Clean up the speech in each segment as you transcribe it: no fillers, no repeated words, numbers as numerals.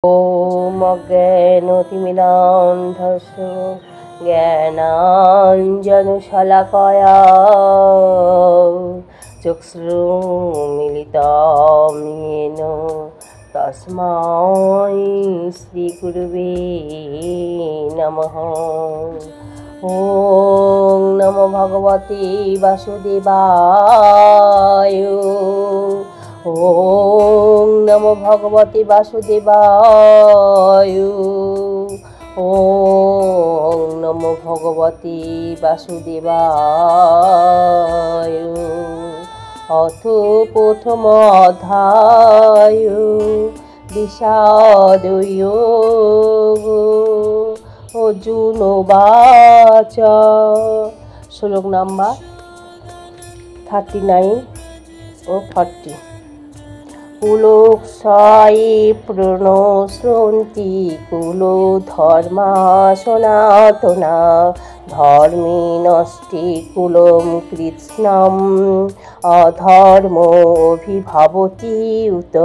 ॐ अज्ञानतिमिरान्धस्य ज्ञानाञ्जनशलाकया चक्षुरुन्मीलितं येन तस्मै श्रीगुरुवे नमः। ॐ नमो भगवते वासुदेवाय। ॐ नमो भगवते वासुदेवाय। ॐ नमो भगवते वासुदेवाय। अथ प्रथम अध्याय विषादयोग। अर्जुन उवाच। श्लोक नंबर 39 और 40। कुलोक्षये प्रणश्यन्ति कुलो धर्मा सनातना धर्मे नष्टे कुलं कृत्स्नम् अधर्मोऽभिभवति उत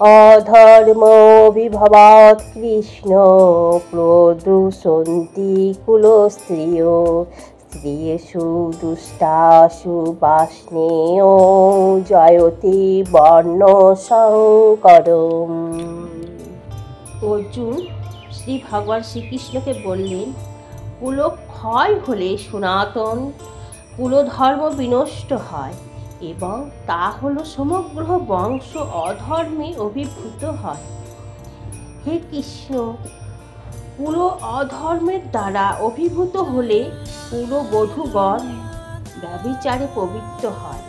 अधर्मोऽभिभवात् कृष्ण प्रदूषन्ति कुलस्त्रियो स्त्रियेषु दुष्टासु वार्ष्णेयो जयति वर्णसंकरम्। अर्जुन श्री भगवान श्रीकृष्णকে বললেন, কুলক্ষয় হলে সনাতন কুলধর্ম বিনষ্ট হয় এবং তা হলো সমগ্র বংশ অধর্মে অভিভূত হয়। হে কৃষ্ণ, কুল অধর্মের দ্বারা অভিভূত হলে কুলবধূগণ ব্যভিচারে পবিত্র হয়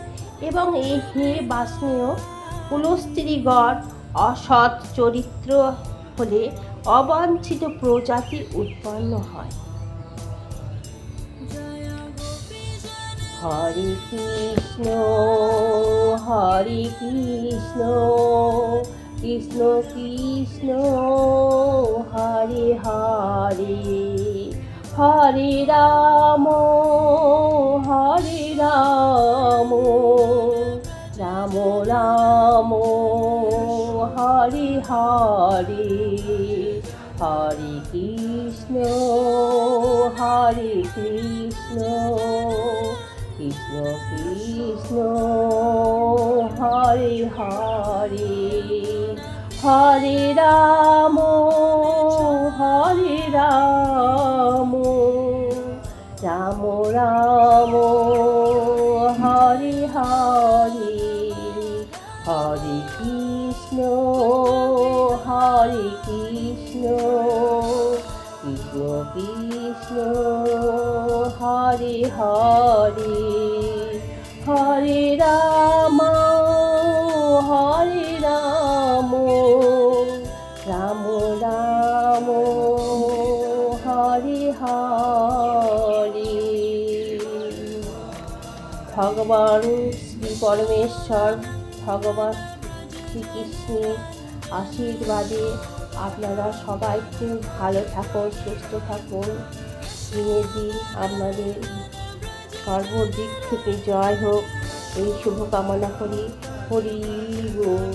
এবং এই হে বাষ্ণেয় কুলস্ত্রীগণ অসৎ চরিত্র হলে অবাঞ্ছিত প্রজাতি উৎপন্ন হয়। হরে কৃষ্ণ কৃষ্ণ কৃষ্ণ হরে হরে হরে রাম রাম রাম হরে হরে হরে কৃষ্ণ কৃষ্ণ কৃষ্ণ হরে হরে হরে রাম রাম রাম হরে হরে হরে কৃষ্ণ কৃষ্ণ কৃষ্ণ হরে হরে হরে রাম রাম রাম হরে হরে। ভগবান শ্রী পরমেশ্বর ভগবান শ্রীকৃষ্ণের আশীর্বাদে আপনারা সবাই খুব ভালো থাকুন, সুস্থ থাকুন। দিনের দিন আপনাদের সর্বদিক থেকে জয় হোক এই শুভকামনা করি। হরি বল।